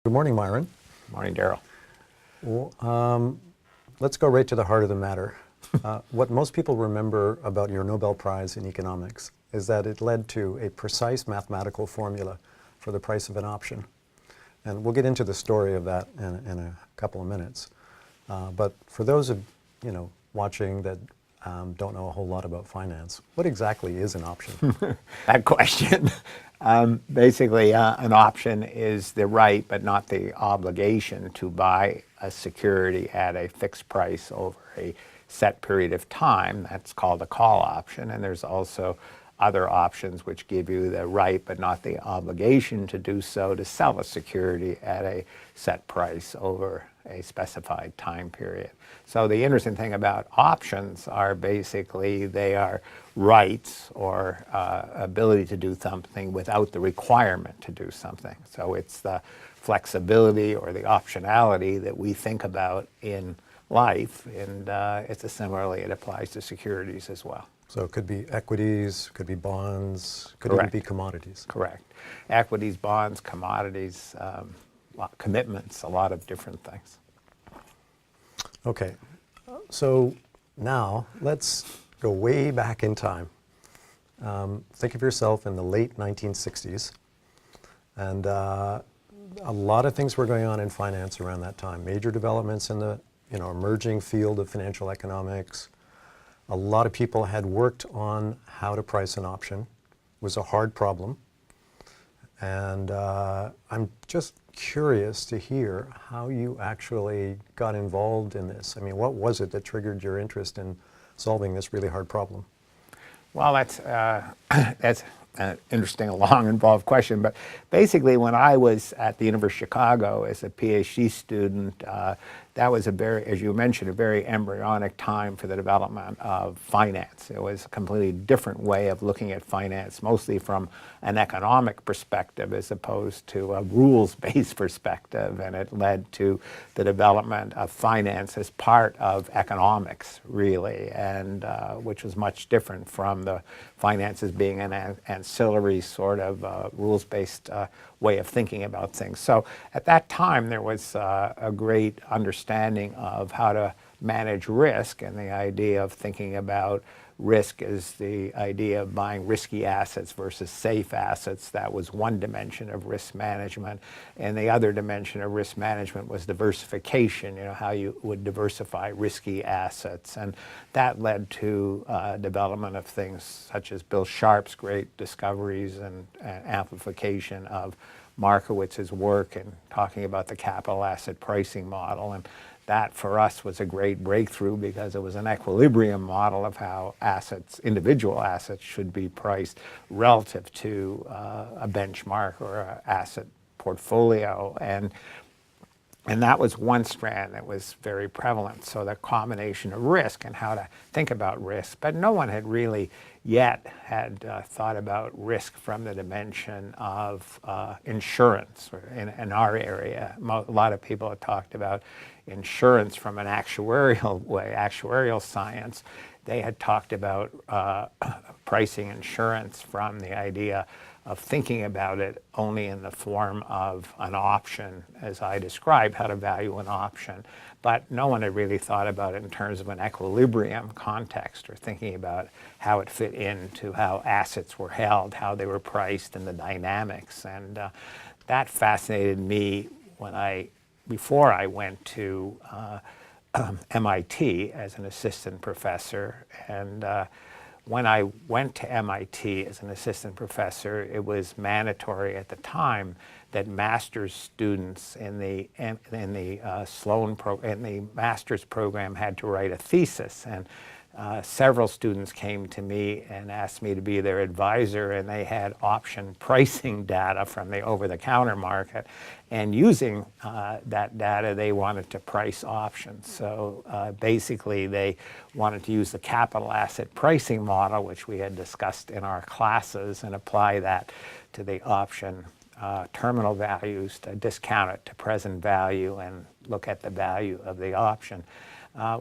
Good morning, Myron. Morning, Daryl. Well, let's go right to the heart of the matter. What most people remember about your Nobel Prize in economics is that it led to a precise mathematical formula for the price of an option. And we'll get into the story of that in a couple of minutes. But for those of watching that don't know a whole lot about finance, what exactly is an option? That question. Basically, an option is the right but not the obligation to buy a security at a fixed price over a set period of time. That's called a call option. And there's also other options which give you the right but not the obligation to do so to sell a security at a set price over a specified time period. So the interesting thing about options are basically they are rights or ability to do something without the requirement to do something. So it's the flexibility or the optionality that we think about in life, and similarly it applies to securities as well. So it could be equities, could be bonds, could Correct. even be commodities. Correct. Equities, bonds, commodities, commitments, a lot of different things. Okay, so now let's go way back in time. Think of yourself in the late 1960s, and a lot of things were going on in finance around that time. Major developments in the emerging field of financial economics. A lot of people had worked on how to price an option. It was a hard problem. And I'm just curious to hear how you actually got involved in this. I mean, what was it that triggered your interest in solving this really hard problem? Well, that's an interesting, long, involved question. But basically, when I was at the University of Chicago as a PhD student, that was as you mentioned, a very embryonic time for the development of finance. It was a completely different way of looking at finance, mostly from an economic perspective as opposed to a rules-based perspective. And it led to the development of finance as part of economics, really, and which was much different from the finances being an ancillary sort of rules-based way of thinking about things. So at that time, there was a great understanding of how to manage risk, and the idea of thinking about risk as the idea of buying risky assets versus safe assets. That was one dimension of risk management. And the other dimension of risk management was diversification, how you would diversify risky assets. And that led to development of things such as Bill Sharp's great discoveries and amplification of Markowitz's work in talking about the capital asset pricing model. And that, for us, was a great breakthrough because it was an equilibrium model of how individual assets should be priced relative to a benchmark or an asset portfolio. And that was one strand that was very prevalent. So the combination of risk and how to think about risk. But no one had really yet had thought about risk from the dimension of insurance in our area. A lot of people had talked about insurance from an actuarial way, actuarial science. They had talked about pricing insurance from the idea of thinking about it only in the form of an option, as I described, how to value an option. But no one had really thought about it in terms of an equilibrium context or thinking about how it fit into how assets were held, how they were priced, and the dynamics. And that fascinated me before I went to MIT as an assistant professor. And when I went to MIT as an assistant professor, it was mandatory at the time that master's students in the master's program had to write a thesis. And several students came to me and asked me to be their advisor, and they had option pricing data from the over-the-counter market. And using that data, they wanted to price options. So basically, they wanted to use the capital asset pricing model, which we had discussed in our classes, and apply that to the option terminal values to discount it to present value and look at the value of the option.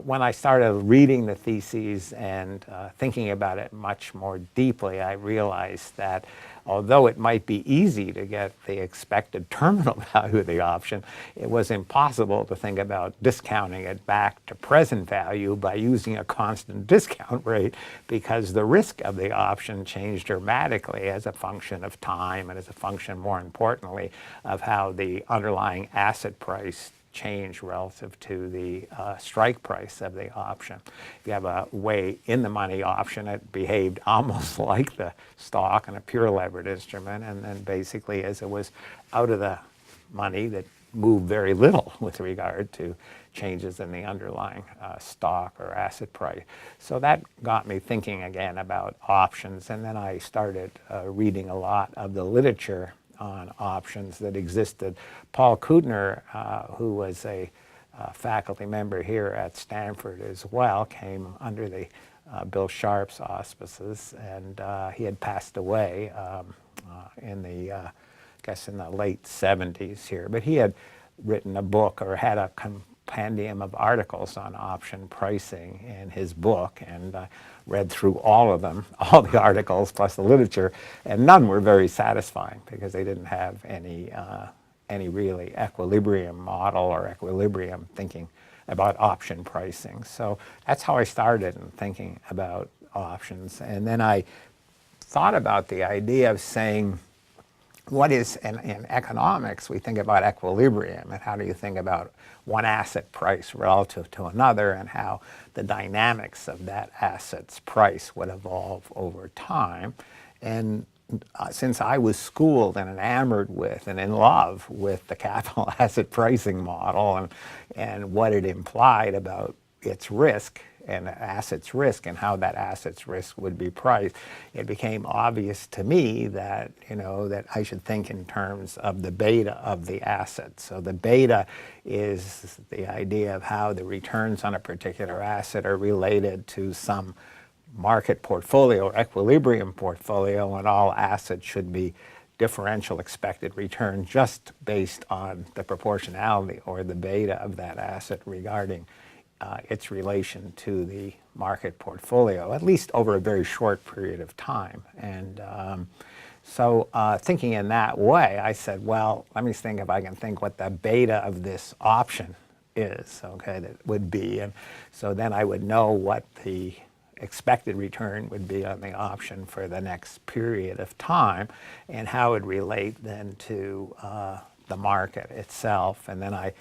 When I started reading the theses and thinking about it much more deeply, I realized that although it might be easy to get the expected terminal value of the option, it was impossible to think about discounting it back to present value by using a constant discount rate, because the risk of the option changed dramatically as a function of time and as a function, more importantly, of how the underlying asset price change relative to the strike price of the option. If you have a way in the money option, it behaved almost like the stock and a pure levered instrument, and then basically as it was out of the money, that moved very little with regard to changes in the underlying stock or asset price. So that got me thinking again about options, and then I started reading a lot of the literature on options that existed. Paul Kuttner, who was a faculty member here at Stanford as well, came under the Bill Sharp's auspices, and he had passed away in the, I guess in the late 70s here. But he had written a book, or had a compendium of articles on option pricing in his book, and read through all of them, all the articles plus the literature, and none were very satisfying because they didn't have any really equilibrium model or equilibrium thinking about option pricing. So that's how I started in thinking about options. And then I thought about the idea of saying, what is, in economics, we think about equilibrium, and how do you think about one asset price relative to another, and how the dynamics of that asset's price would evolve over time. And since I was schooled and enamored with and in love with the capital asset pricing model and what it implied about its risk and asset's risk and how that asset's risk would be priced, it became obvious to me that, that I should think in terms of the beta of the asset. So the beta is the idea of how the returns on a particular asset are related to some market portfolio or equilibrium portfolio, and all assets should be differential expected return just based on the proportionality or the beta of that asset regarding its relation to the market portfolio, at least over a very short period of time. And so thinking in that way, I said, well, let me think if I can think what the beta of this option is, okay, that would be. And so then I would know what the expected return would be on the option for the next period of time, and how it would relate then to the market itself. And then I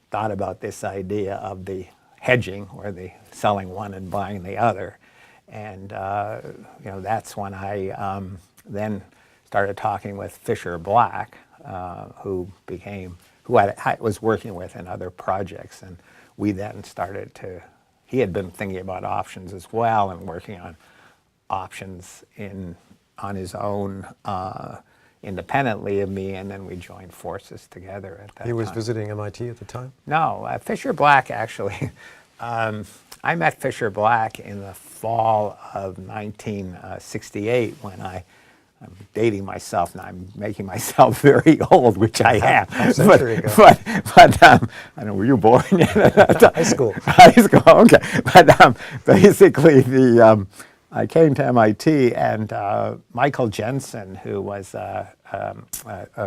thought about this idea of the hedging, or the selling one and buying the other. And that's when I then started talking with Fisher Black, who I was working with in other projects. And we then started he had been thinking about options as well and working on options on his own independently of me, and then we joined forces together at that time. He was visiting MIT at the time? No, Fisher Black actually. I met Fisher Black in the fall of 1968 when I'm dating myself now. I'm making myself very old, which I am. A century ago. But I don't know, were you born yet? High school. High school, okay. But basically, I came to MIT, and Michael Jensen, who was a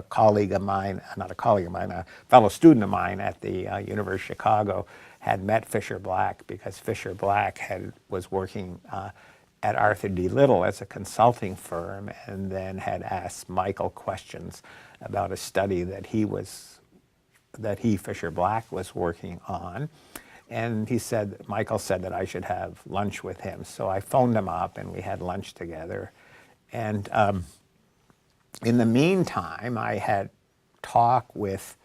colleague of mine, not a colleague of mine, a fellow student of mine at the University of Chicago, had met Fisher Black because Fisher Black was working at Arthur D. Little as a consulting firm, and then had asked Michael questions about a study that Fisher Black, was working on. And Michael said that I should have lunch with him. So I phoned him up, and we had lunch together. And in the meantime, I had talked with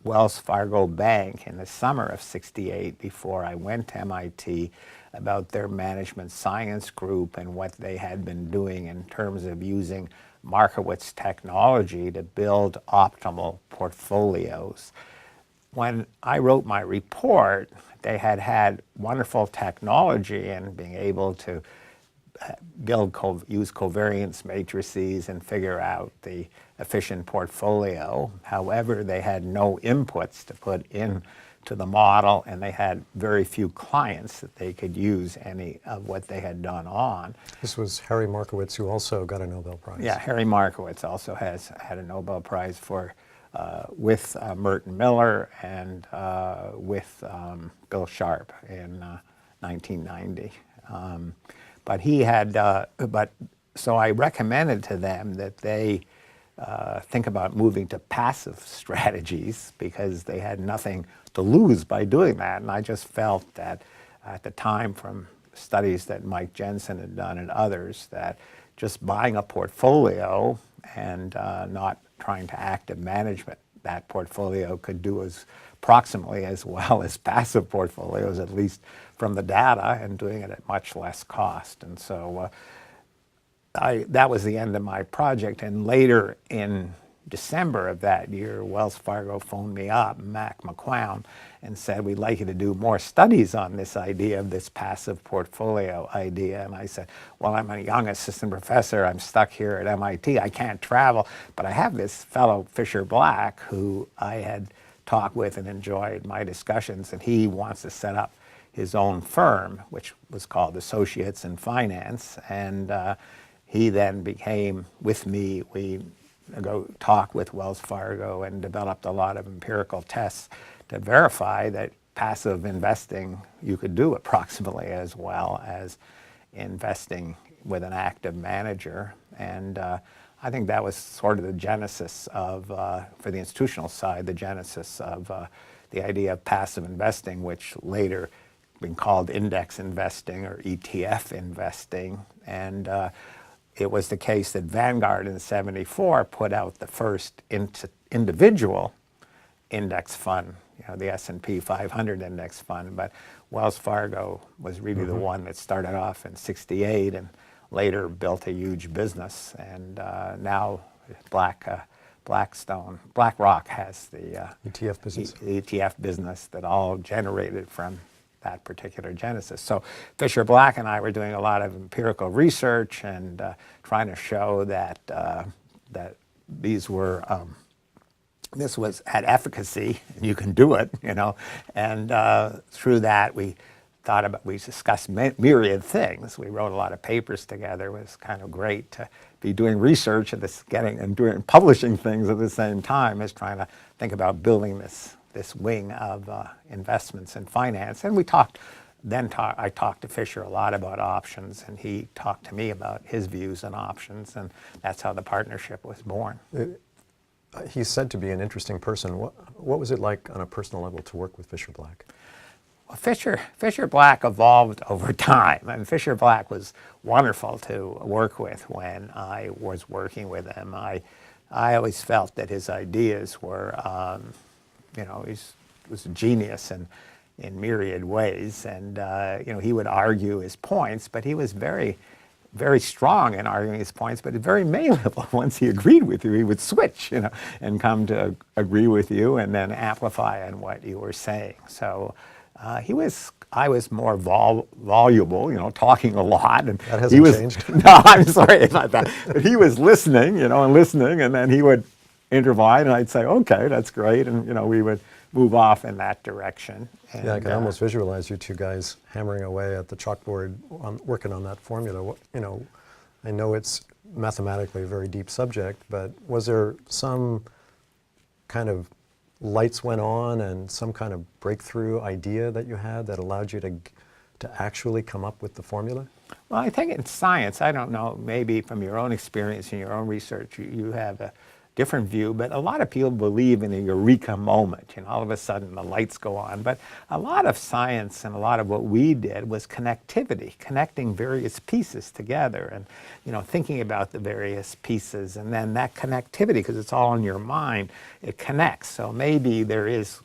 Wells Fargo Bank in the summer of '68, before I went to MIT, about their management science group and what they had been doing in terms of using Markowitz technology to build optimal portfolios. When I wrote my report, they had wonderful technology and being able to use covariance matrices and figure out the efficient portfolio. However, they had no inputs to put in to the model, and they had very few clients that they could use any of what they had done on. This was Harry Markowitz, who also got a Nobel Prize. Yeah, Harry Markowitz also has had a Nobel Prize for with Merton Miller and with Bill Sharp in 1990. But he had, so I recommended to them that they think about moving to passive strategies because they had nothing to lose by doing that. And I just felt that at the time, from studies that Mike Jensen had done and others, that just buying a portfolio and not trying to active management that portfolio could do as approximately as well as passive portfolios, at least from the data, and doing it at much less cost. And so that was the end of my project. And later in December of that year, Wells Fargo phoned me up, Mac McClown, and said, we'd like you to do more studies on this idea of this passive portfolio idea. And I said, well, I'm a young assistant professor. I'm stuck here at MIT. I can't travel. But I have this fellow, Fisher Black, who I had talked with and enjoyed my discussions, and he wants to set up his own firm, which was called Associates in Finance. And he then became, with me, we go talk with Wells Fargo and developed a lot of empirical tests to verify that passive investing, you could do approximately as well as investing with an active manager. And I think that was sort of the genesis of, for the institutional side, the genesis of the idea of passive investing, which later been called index investing or ETF investing. And it was the case that Vanguard in '74 put out the first individual index fund, the S&P 500 index fund, but Wells Fargo was really the one that started off in '68 and later built a huge business. And now BlackRock has the ETF business. ETF business that all generated from that particular genesis. So Fisher Black and I were doing a lot of empirical research and trying to show that that these were this had efficacy, and you can do it, And through that, we discussed myriad things. We wrote a lot of papers together. It was kind of great to be doing research and publishing things at the same time as trying to think about building this wing of investments in finance. And I talked to Fisher a lot about options, and he talked to me about his views on options, and that's how the partnership was born. He's said to be an interesting person. What was it like on a personal level to work with Fisher Black? Well, Fisher Black evolved over time. And Fisher Black was wonderful to work with when I was working with him. I always felt that his ideas were he was a genius in myriad ways, and he would argue his points, but he was very, very strong in arguing his points, but very malleable. Once he agreed with you, he would switch, and come to agree with you and then amplify on what you were saying. So I was more voluble, talking a lot, and that hasn't changed. No, I'm sorry about that. But he was listening, and listening, and then he would intervene, and I'd say, okay, that's great, and we would move off in that direction. And, yeah, I can almost visualize you two guys hammering away at the chalkboard, working on that formula. I know it's mathematically a very deep subject, but was there some kind of lights went on and some kind of breakthrough idea that you had that allowed you to actually come up with the formula? Well, I think in science, I don't know, maybe from your own experience and your own research, you have a different view, but a lot of people believe in a eureka moment. All of a sudden the lights go on. But a lot of science and a lot of what we did was connectivity, connecting various pieces together and, thinking about the various pieces. And then that connectivity, because it's all in your mind, it connects. So maybe there is,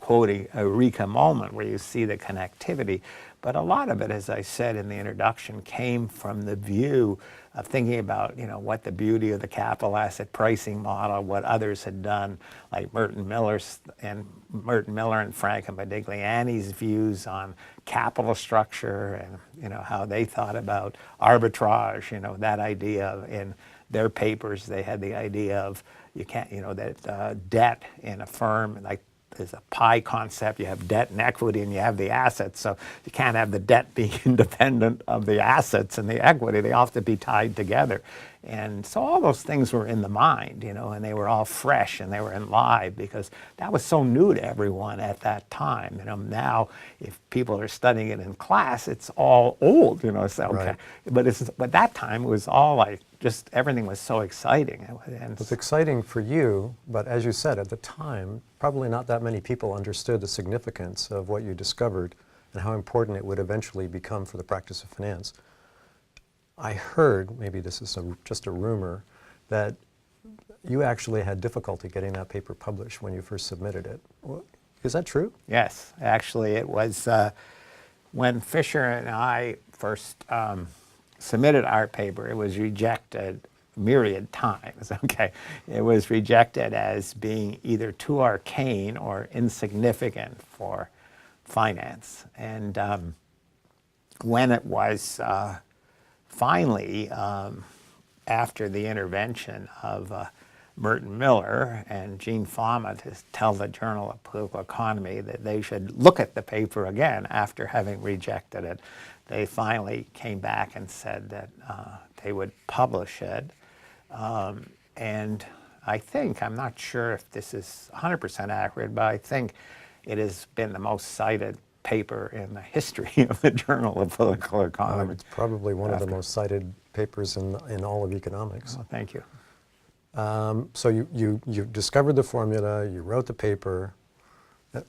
quoting, a eureka moment where you see the connectivity. But a lot of it, as I said in the introduction, came from the view of thinking about, what the beauty of the capital asset pricing model, what others had done, like Merton Miller and Frank and Modigliani's views on capital structure and, how they thought about arbitrage, that idea of, in their papers, they had the idea of, you can't, that debt in a firm, like there's a pie concept. You have debt and equity, and you have the assets. So you can't have the debt be independent of the assets and the equity. They all have to be tied together. And so all those things were in the mind, and they were all fresh and they were alive because that was so new to everyone at that time. Now if people are studying it in class, it's all old, so, okay. Right. But that time it was all like just everything was so exciting. And It's exciting for you, but as you said, at the time, probably not that many people understood the significance of what you discovered and how important it would eventually become for the practice of finance. I heard, maybe this is just a rumor, that you actually had difficulty getting that paper published when you first submitted it. Is that true? Yes, actually it was when Fisher and I first submitted our paper, it was rejected myriad times, okay? It was rejected as being either too arcane or insignificant for finance. And when it was finally, after the intervention of Merton Miller and Gene Fama to tell the Journal of Political Economy that they should look at the paper again after having rejected it, they finally came back and said that they would publish it. And I think, I'm not sure if this is 100% accurate, but I think it has been the most cited paper in the history of the Journal of Political Economy. It's probably one of the most cited papers in all of economics. Well, thank you. So you discovered the formula, you wrote the paper.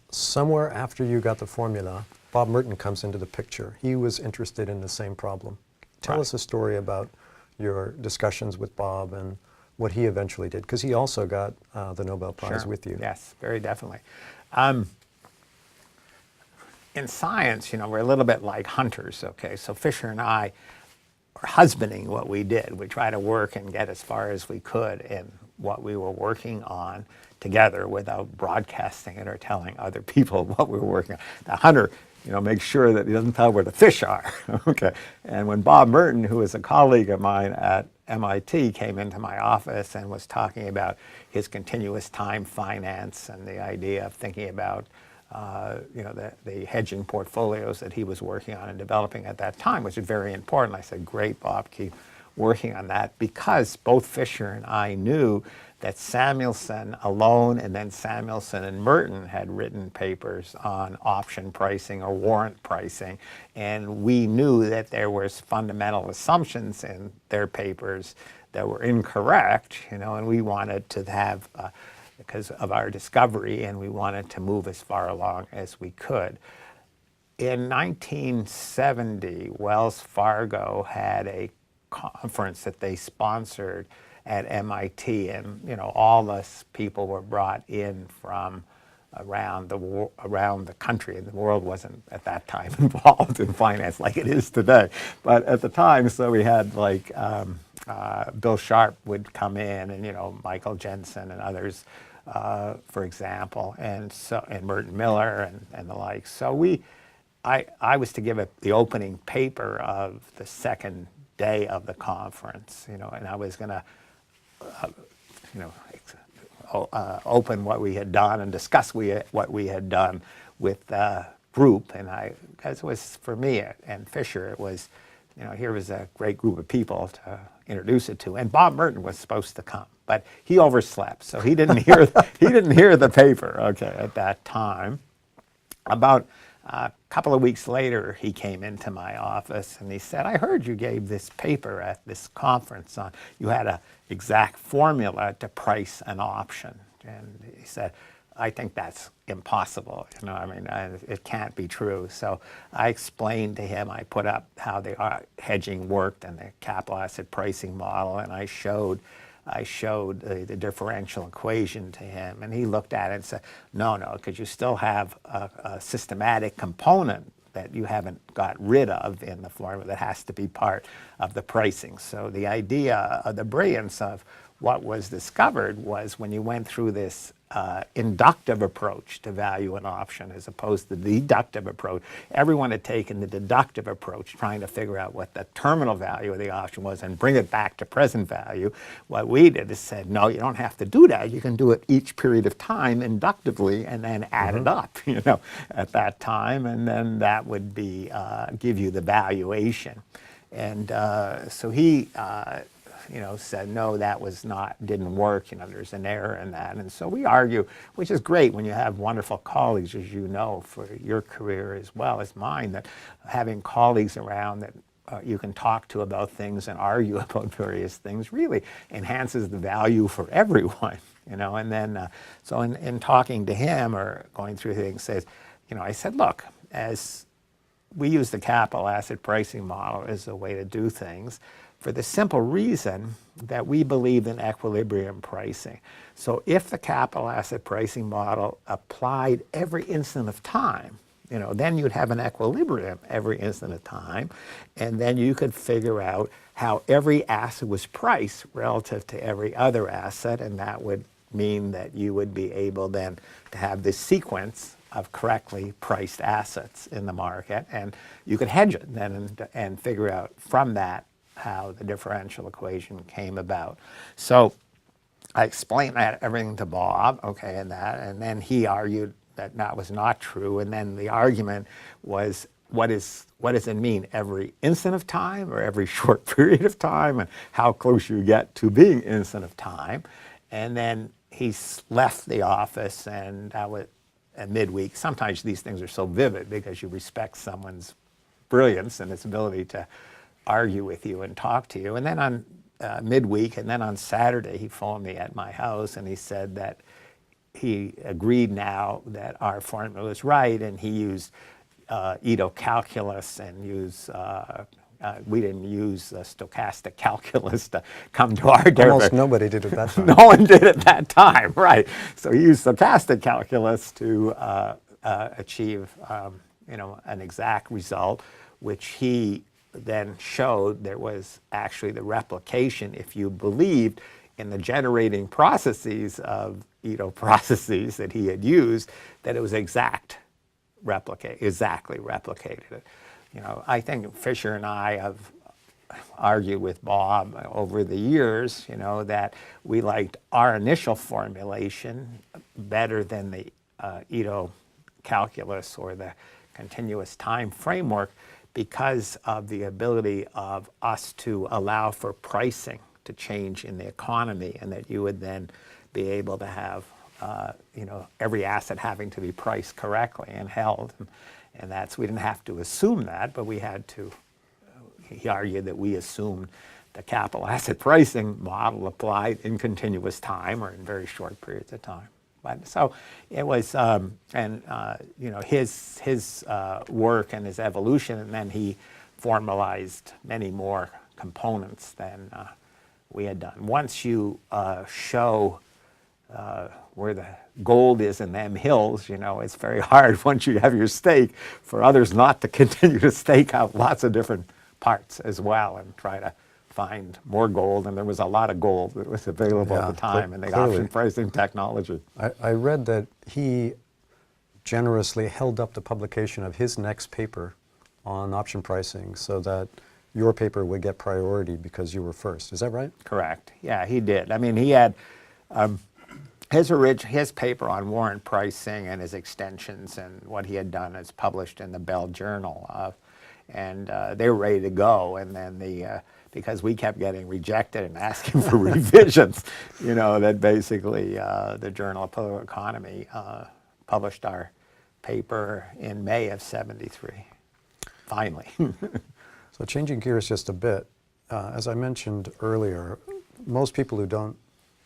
Somewhere after you got the formula, Bob Merton comes into the picture. He was interested in the same problem. Tell us a story about your discussions with Bob and what he eventually did, because he also got the Nobel Prize with you. Yes, very definitely. In science, we're a little bit like hunters, okay? So Fisher and I are husbanding what we did. We try to work and get as far as we could in what we were working on together without broadcasting it or telling other people what we were working on. The hunter, makes sure that he doesn't tell where the fish are, okay? And when Bob Merton, who is a colleague of mine at MIT, came into my office and was talking about his continuous time finance and the idea of thinking about the hedging portfolios that he was working on and developing at that time, which is very important. I said, great, Bob, keep working on that, because both Fisher and I knew that Samuelson alone and then Samuelson and Merton had written papers on option pricing or warrant pricing, and we knew that there was fundamental assumptions in their papers that were incorrect, and we wanted to have because of our discovery, and we wanted to move as far along as we could. In 1970, Wells Fargo had a conference that they sponsored at MIT, and all us people were brought in from around the country, and the world wasn't at that time involved in finance like it is today. But at the time, so we had like Bill Sharp would come in, and Michael Jensen and others, for example, and Merton Miller and the like. So I was to give the opening paper of the second day of the conference, and I was going to, open what we had done and discuss what we had done with the group. And because it was for me and Fisher, it was, here was a great group of people to introduce it to. And Bob Merton was supposed to come, but he overslept, so he didn't hear the paper. Okay, at that time, about a couple of weeks later, he came into my office and he said, I heard you gave this paper at this conference on, you had an exact formula to price an option. And he said, I think that's impossible. It can't be true. So I explained to him, I put up how the hedging worked and the capital asset pricing model, and I showed the differential equation to him, and he looked at it and said, no, because you still have a systematic component that you haven't got rid of in the formula that has to be part of the pricing. So the idea of the brilliance of what was discovered was when you went through this inductive approach to value an option as opposed to the deductive approach. Everyone had taken the deductive approach, trying to figure out what the terminal value of the option was and bring it back to present value. What we did is said, no, you don't have to do that. You can do it each period of time inductively and then add it up, at that time, and then that would be give you the valuation. And so he said, no, that didn't work, there's an error in that. And so we argue, which is great when you have wonderful colleagues, as you know, for your career as well as mine, that having colleagues around that you can talk to about things and argue about various things really enhances the value for everyone, And then, so in talking to him or going through things, I said, look, as we use the capital asset pricing model as a way to do things, for the simple reason that we believe in equilibrium pricing. So if the capital asset pricing model applied every instant of time, then you'd have an equilibrium every instant of time, and then you could figure out how every asset was priced relative to every other asset, and that would mean that you would be able then to have this sequence of correctly priced assets in the market, and you could hedge it then and figure out from that how the differential equation came about. So I explained everything to Bob, and then he argued that that was not true, and then the argument was, what does it mean, every instant of time or every short period of time, and how close you get to being instant of time? And then he left the office, and that was at midweek. Sometimes these things are so vivid because you respect someone's brilliance and its ability to argue with you and talk to you. And then on midweek, and then on Saturday, he phoned me at my house, and he said that he agreed now that our formula was right, and he used Ito calculus and we didn't use stochastic calculus to come to our derivation. Almost nobody did at that time. No one did at that time, right. So he used stochastic calculus to achieve an exact result, which he then showed there was actually the replication, if you believed in the generating processes of Ito processes that he had used, that it was exactly replicated. I think Fisher and I have argued with Bob over the years, that we liked our initial formulation better than the Ito calculus or the continuous time framework, because of the ability of us to allow for pricing to change in the economy, and that you would then be able to have every asset having to be priced correctly and held. And we didn't have to assume that, but we had to, he argued that we assumed the capital asset pricing model applied in continuous time or in very short periods of time. But so it was, his work and his evolution, and then he formalized many more components than we had done. Once you show where the gold is in them hills, it's very hard once you have your stake for others not to continue to stake out lots of different parts as well and try to find more gold. And there was a lot of gold that was available at the time in the option pricing technology. I read that he generously held up the publication of his next paper on option pricing so that your paper would get priority because you were first. Is that right? Correct. Yeah, he did. I mean, he had his paper on warrant pricing and his extensions and what he had done is published in the Bell Journal, and they were ready to go. And then because we kept getting rejected and asking for revisions, that basically the Journal of Political Economy published our paper in May of '73. Finally. So changing gears just a bit, as I mentioned earlier, most people who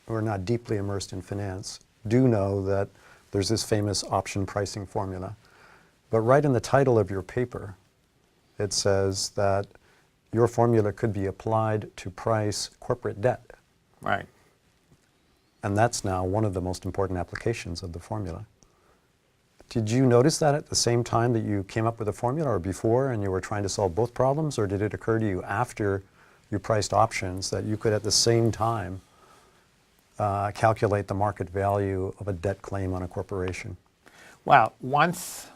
are not deeply immersed in finance do know that there's this famous option pricing formula. But right in the title of your paper, it says that your formula could be applied to price corporate debt. Right. And that's now one of the most important applications of the formula. Did you notice that at the same time that you came up with the formula, or before, and you were trying to solve both problems, or did it occur to you after you priced options that you could at the same time calculate the market value of a debt claim on a corporation? Well, once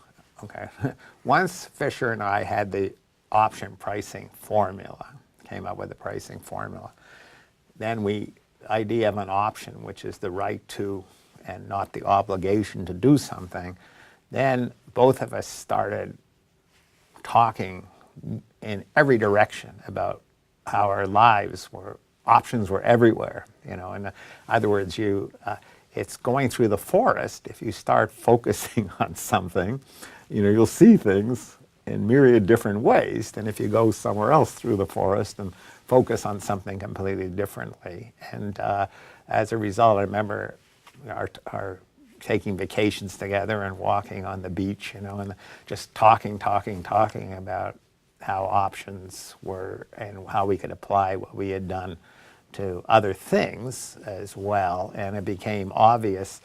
Fisher and I had the option pricing formula, came up with the pricing formula, then the idea of an option, which is the right to and not the obligation to do something, then both of us started talking in every direction about how our lives were, options were everywhere, in other words, it's going through the forest. If you start focusing on something, you'll see things in myriad different ways than if you go somewhere else through the forest and focus on something completely differently. And as a result, I remember our taking vacations together and walking on the beach, and just talking about how options were and how we could apply what we had done to other things as well. And it became obvious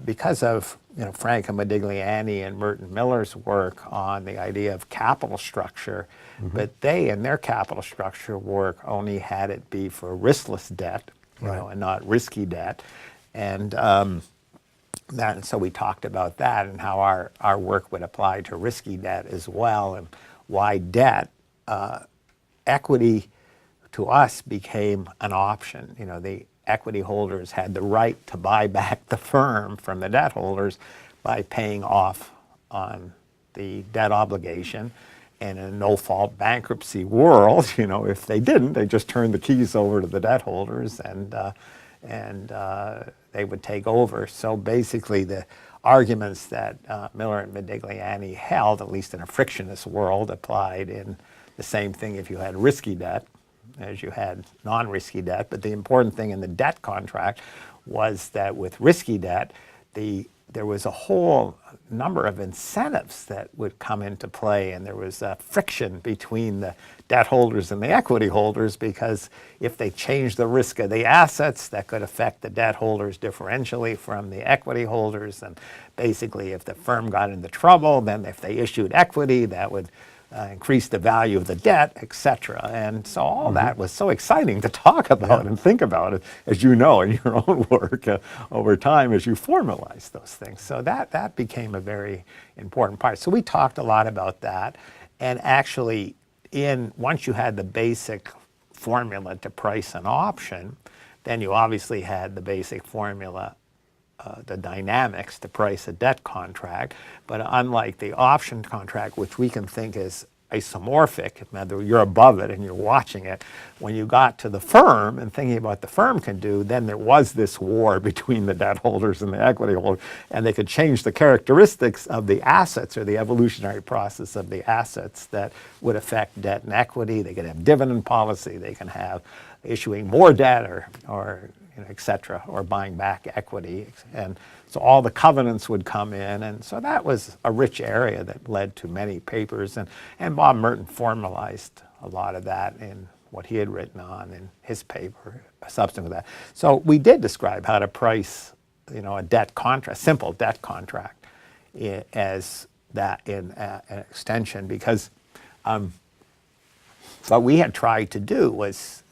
because of Frank Modigliani and Merton Miller's work on the idea of capital structure, but they in their capital structure work only had it be for riskless debt, and not risky debt. And so we talked about that and how our work would apply to risky debt as well, and why debt, equity to us became an option. The equity holders had the right to buy back the firm from the debt holders by paying off on the debt obligation. And in a no-fault bankruptcy world, if they didn't, they just turned the keys over to the debt holders and they would take over. So basically the arguments that Miller and Modigliani held, at least in a frictionless world, applied in the same thing if you had risky debt as you had non-risky debt. But the important thing in the debt contract was that with risky debt, there was a whole number of incentives that would come into play, and there was a friction between the debt holders and the equity holders, because if they changed the risk of the assets, that could affect the debt holders differentially from the equity holders. And basically, if the firm got into trouble, then if they issued equity, that would increase the value of the debt, etc. And so all that was so exciting to talk about and think about it, as you know, in your own work over time as you formalize those things. So that became a very important part. So we talked a lot about that. And actually, once you had the basic formula to price an option, then you obviously had the basic formula, the dynamics to price a debt contract. But unlike the option contract, which we can think is isomorphic, whether you're above it and you're watching it, when you got to the firm and thinking about what the firm can do, then there was this war between the debt holders and the equity holders, and they could change the characteristics of the assets or the evolutionary process of the assets that would affect debt and equity. They could have dividend policy, they can have issuing more debt or et cetera, or buying back equity. And so all the covenants would come in. And so that was a rich area that led to many papers. And Bob Merton formalized a lot of that in what he had written on in his paper, substance of that. So we did describe how to price, a debt contract, simple debt contract, as that in an extension, because what we had tried to do was,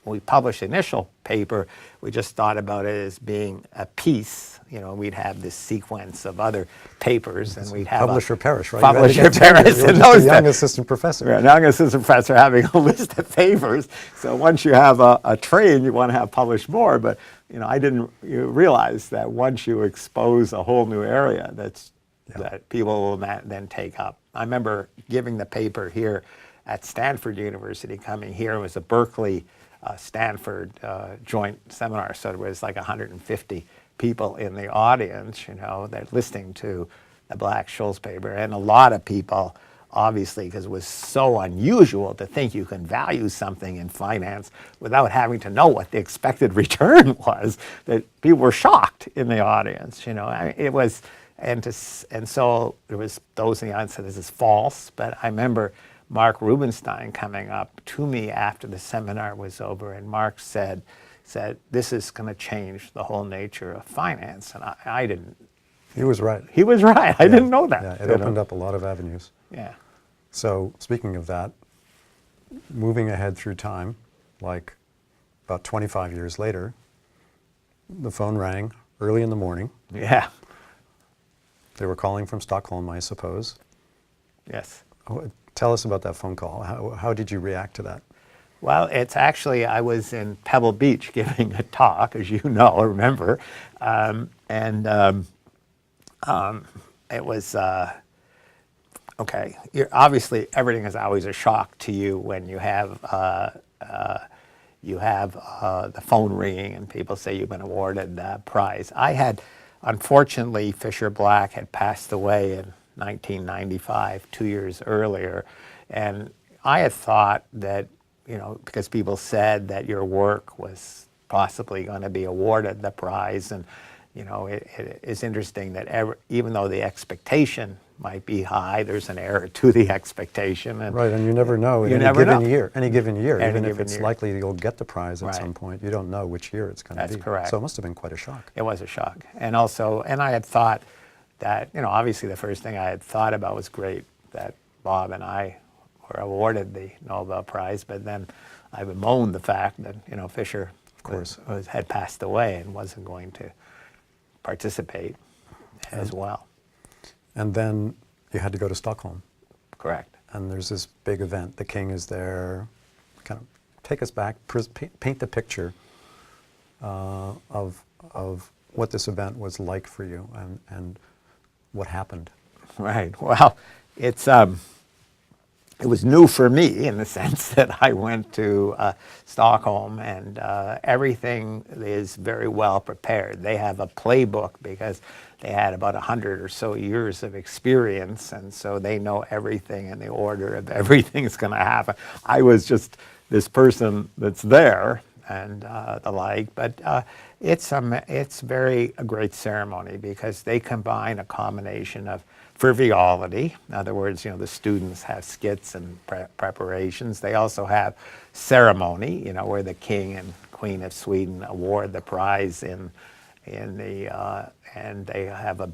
when we published the initial paper, we just thought about it as being a piece. We'd have this sequence of other papers, and we'd have publish or perish, right? Publish or perish. You're just a young assistant professor. Yeah, young assistant professor having a list of papers. So once you have a train, you want to have published more. But I didn't realize that once you expose a whole new area, that people will then take up. I remember giving the paper here at Stanford University. Coming here, it was a Berkeley Stanford joint seminar, so there was like 150 people in the audience, that listening to the Black-Scholes paper, and a lot of people, obviously, because it was so unusual to think you can value something in finance without having to know what the expected return was, that people were shocked in the audience. It was, and so there was those in the audience said this is false, but I remember Mark Rubenstein coming up to me after the seminar was over, and Mark said, this is going to change the whole nature of finance. And I didn't. He was right. He was right. I didn't know that. Yeah, it opened up a lot of avenues. Yeah. So speaking of that, moving ahead through time, like about 25 years later, the phone rang early in the morning. Yeah. They were calling from Stockholm, I suppose. Yes. Tell us about that phone call. How did you react to that? Well, it's actually, I was in Pebble Beach giving a talk, as you know, remember, it was, okay, obviously everything is always a shock to you when you have the phone ringing and people say you've been awarded a prize. Unfortunately, Fisher Black had passed away in 1995, 2 years earlier, and I had thought that, because people said that your work was possibly going to be awarded the prize, and it is interesting that even though the expectation might be high, there's an error to the expectation. And right, and you never know you in never any given know. year. Any given year, Any even if given it's year. likely you'll get the prize at Right. some point, you don't know which year it's going to be. That's correct. So it must have been quite a shock. It was a shock. And I had thought that, obviously the first thing I had thought about was great that Bob and I were awarded the Nobel Prize, but then I bemoaned the fact that, Fisher, of course, had passed away and wasn't going to participate as well. And then you had to go to Stockholm. Correct. And there's this big event. The king is there. Kind of take us back, paint the picture of what this event was like for you and what happened. Right. Well, it was new for me in the sense that I went to Stockholm, and everything is very well prepared. They have a playbook because they had about 100 or so years of experience, and so they know everything and the order of everything that's going to happen. I was just this person that's there and the like, but it's a great ceremony because they combine a combination of frivolity. In other words, the students have skits and preparations. They also have ceremony, where the king and queen of Sweden award the prize and they have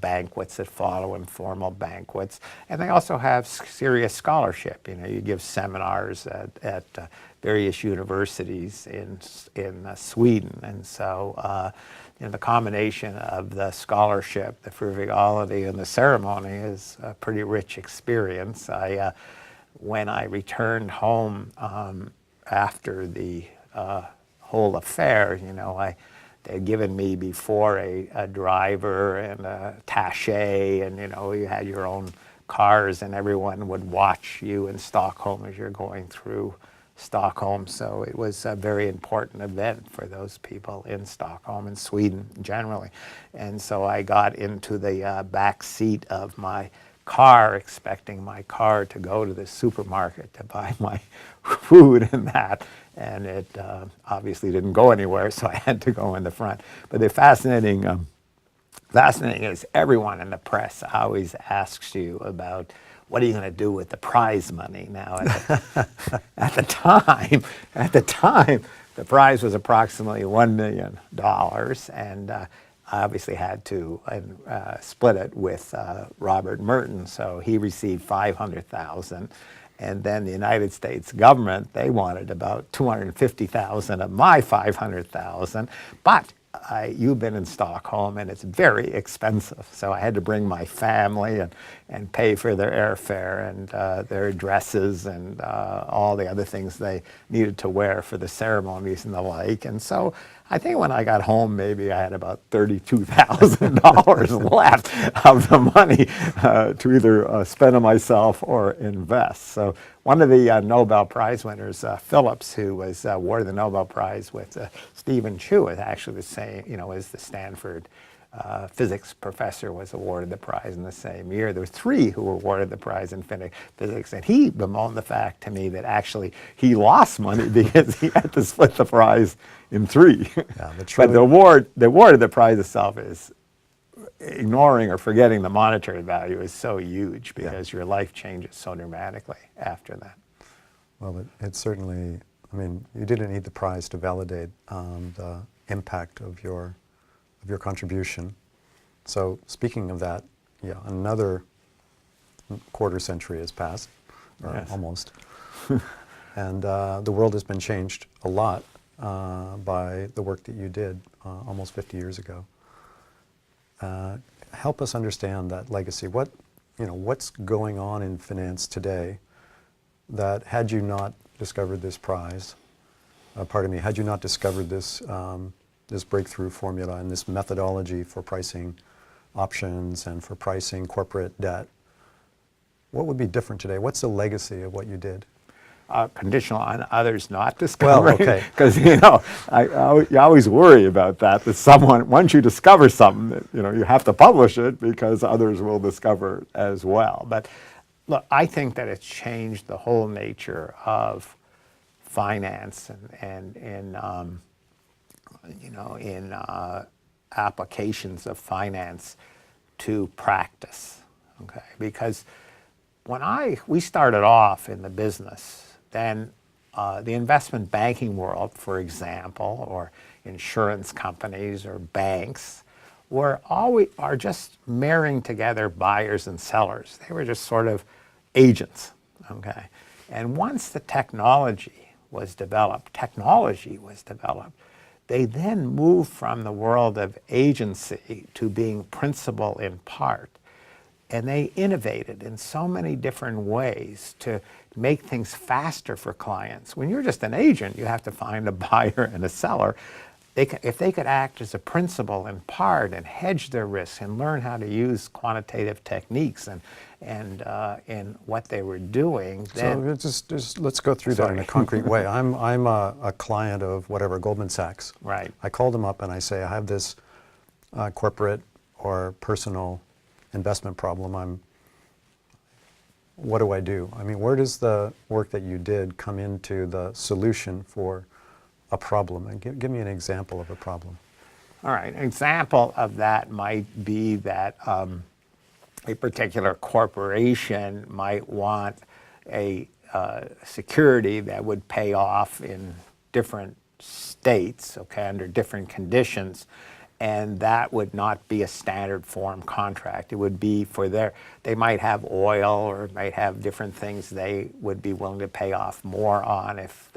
banquets that follow, informal banquets, and they also have serious scholarship. You give seminars at various universities in Sweden, and so the combination of the scholarship, the frivolity, and the ceremony is a pretty rich experience. When I returned home after the whole affair, they'd given me before a driver and a attaché, and you had your own cars, and everyone would watch you in Stockholm as you're going through Stockholm. So it was a very important event for those people in Stockholm and Sweden generally. And so I got into the back seat of my car, expecting my car to go to the supermarket to buy my food and that. And it obviously didn't go anywhere, so I had to go in the front. But the fascinating is everyone in the press always asks you about what are you going to do with the prize money now? At the time, the prize was approximately $1 million, and I obviously had to split it with Robert Merton, so he received $500,000. And then the United States government, they wanted about $250,000 of my $500,000, but you've been in Stockholm and it's very expensive. So I had to bring my family and pay for their airfare and their dresses and all the other things they needed to wear for the ceremonies and the like. And so I think when I got home, maybe I had about $32,000 left of the money to either spend on myself or invest. So one of the Nobel Prize winners, Phillips, who was awarded the Nobel Prize with Stephen Chu, is actually the same, as the Stanford physics professor was awarded the prize in the same year. There were 3 who were awarded the prize in physics, and he bemoaned the fact to me that actually he lost money because he had to split the prize in 3. Yeah, But the award of the prize itself is ignoring or forgetting the monetary value is so huge because your life changes so dramatically after that. Well, it certainly, you didn't need the prize to validate the impact of your contribution. So speaking of that, another quarter century has passed, or Yes. almost, and the world has been changed a lot by the work that you did almost 50 years ago. Help us understand that legacy. What's going on in finance today that had you not discovered this prize, had you not discovered this, this breakthrough formula and this methodology for pricing options and for pricing corporate debt, what would be different today? What's the legacy of what you did? Conditional on others not discovering. Well, okay. Because you always worry about that. That someone, once you discover something, you have to publish it because others will discover it as well. But look, I think that it's changed the whole nature of finance and in applications of finance to practice. Okay, because when we started off in the business, then the investment banking world, for example, or insurance companies or banks, are just marrying together buyers and sellers. They were just sort of agents. Okay, and once the technology was developed, they then moved from the world of agency to being principal in part. And they innovated in so many different ways to make things faster for clients. When you're just an agent, you have to find a buyer and a seller. If they could act as a principal in part and hedge their risks and learn how to use quantitative techniques and in what they were doing, then just let's go through that in a concrete way. I'm a client of whatever, Goldman Sachs. Right. I call them up and I say, I have this corporate or personal investment problem. What do I do? I mean, where does the work that you did come into the solution for a problem? And give me an example of a problem. All right. An example of that might be that a particular corporation might want a security that would pay off in different states, okay, under different conditions. And that would not be a standard form contract. It would be they might have oil or might have different things they would be willing to pay off more on if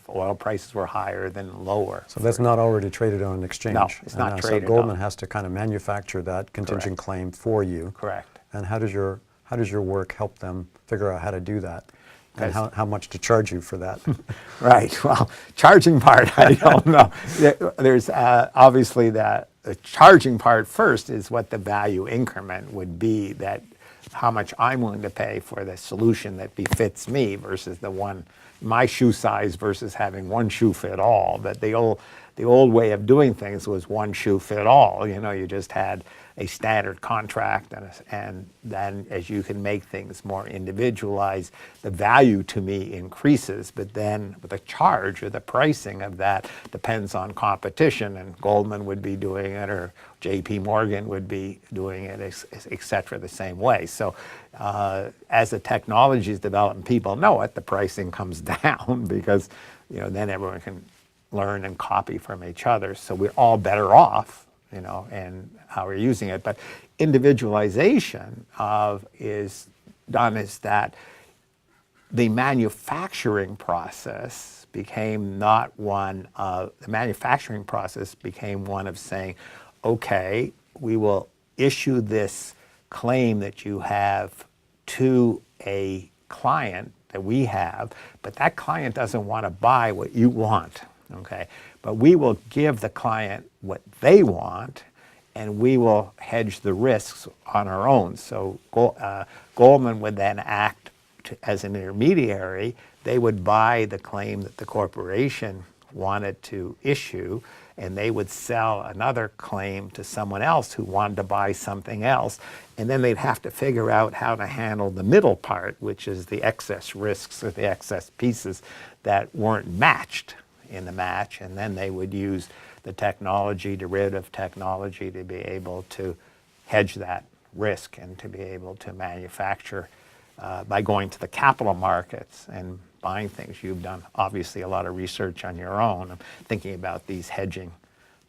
oil prices were higher than lower. So that's not already traded on an exchange? No, it's not traded. So Goldman has to kind of manufacture that contingent claim for you. Correct. And how does your work help them figure out how to do that? And how much to charge you for that? Right. Well, charging part, I don't know. There's obviously the charging part first is what the value increment would be, that how much I'm willing to pay for the solution that befits me versus my shoe size versus having one shoe fit all. But the old way of doing things was one shoe fit all. You just had a standard contract, and then as you can make things more individualized, the value to me increases, but then the charge or the pricing of that depends on competition, and Goldman would be doing it, or JP Morgan would be doing it, et cetera, the same way. So as the technology is developing, people know it, the pricing comes down because then everyone can learn and copy from each other, so we're all better off, and how we're using it. But individualization is that the manufacturing process became one of saying, okay, we will issue this claim that you have to a client that we have, but that client doesn't want to buy what you want. Okay, but we will give the client what they want, and we will hedge the risks on our own. So Goldman would then act as an intermediary. They would buy the claim that the corporation wanted to issue, and they would sell another claim to someone else who wanted to buy something else. And then they'd have to figure out how to handle the middle part, which is the excess risks or the excess pieces that weren't matched in the match, and then they would use the derivative technology, to be able to hedge that risk and to be able to manufacture by going to the capital markets and buying things. You've done obviously a lot of research on your own, thinking about these hedging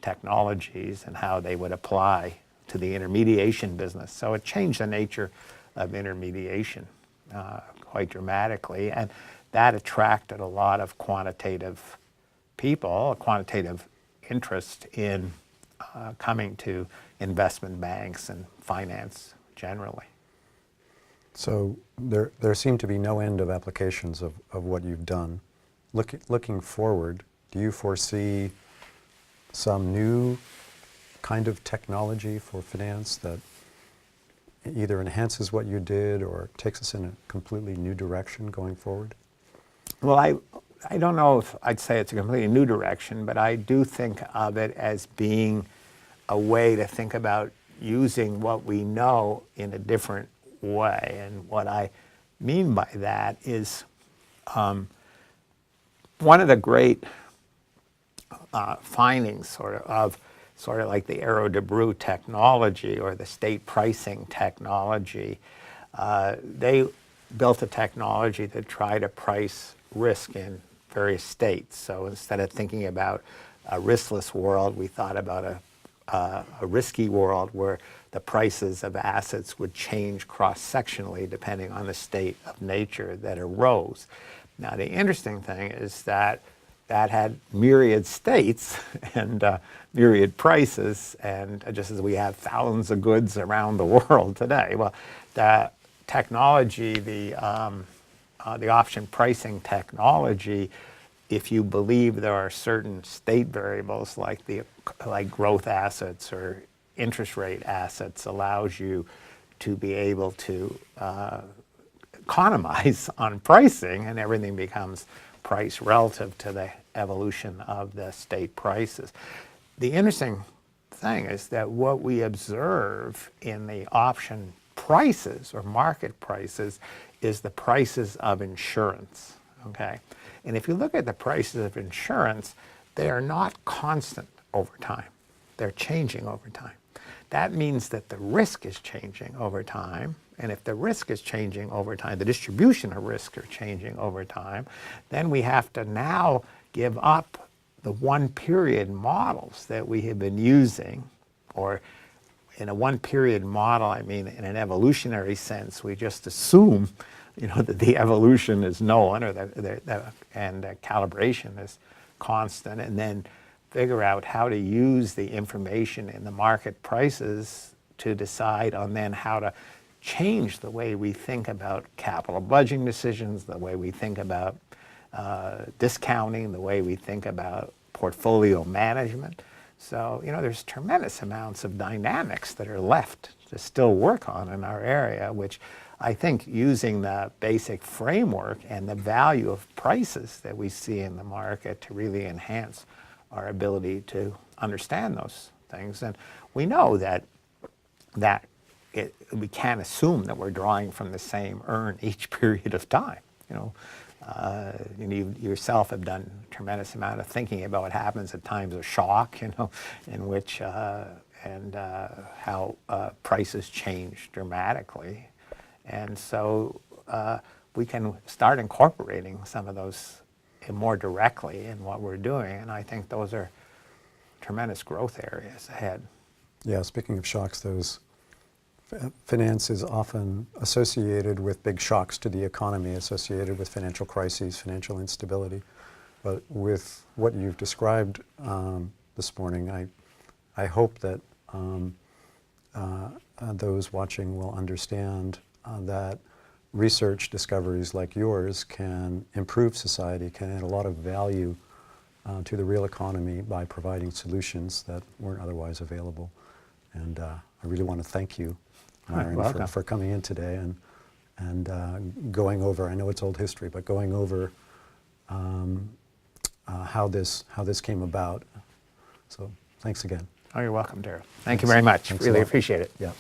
technologies and how they would apply to the intermediation business. So it changed the nature of intermediation quite dramatically, and that attracted a lot of quantitative people a quantitative interest in coming to investment banks and finance generally. So there seem to be no end of applications of what you've done. Looking forward, do you foresee some new kind of technology for finance that either enhances what you did or takes us in a completely new direction going forward? Well, I don't know if I'd say it's a completely new direction, but I do think of it as being a way to think about using what we know in a different way. And what I mean by that is one of the great findings sort of like the Arrow de Breu technology or the state pricing technology. They built a technology to try to price risk in various states. So instead of thinking about a riskless world, we thought about a risky world where the prices of assets would change cross-sectionally depending on the state of nature that arose. Now, the interesting thing is that had myriad states and myriad prices, and just as we have thousands of goods around the world today. Well, the technology, the option pricing technology, if you believe there are certain state variables like growth assets or interest rate assets, allows you to be able to economize on pricing, and everything becomes price relative to the evolution of the state prices. The interesting thing is that what we observe in the option prices or market prices is the prices of insurance, okay? And if you look at the prices of insurance, they are not constant over time. They're changing over time. That means that the risk is changing over time. And if the risk is changing over time, the distribution of risk are changing over time, then we have to now give up the one-period models that we have been using. Or in a one-period model, I mean in an evolutionary sense, we just assume that the evolution is known or and the calibration is constant, and then figure out how to use the information in the market prices to decide on then how to change the way we think about capital budgeting decisions, the way we think about discounting, the way we think about portfolio management. So, there's tremendous amounts of dynamics that are left to still work on in our area, which I think using the basic framework and the value of prices that we see in the market to really enhance our ability to understand those things. And we know that we can't assume that we're drawing from the same urn each period of time. You yourself have done a tremendous amount of thinking about what happens at times of shock, in which how prices change dramatically. And so we can start incorporating some of those more directly in what we're doing, and I think those are tremendous growth areas ahead. Yeah, speaking of shocks, finance is often associated with big shocks to the economy, associated with financial crises, financial instability. But with what you've described this morning, I hope that those watching will understand that research discoveries like yours can improve society, can add a lot of value to the real economy by providing solutions that weren't otherwise available. And I really want to thank you, Myron, for coming in today and going over, I know it's old history, but going over how this came about. So thanks again. Oh, you're welcome, Darryl. Thank you very much. Thanks really appreciate it. Yeah.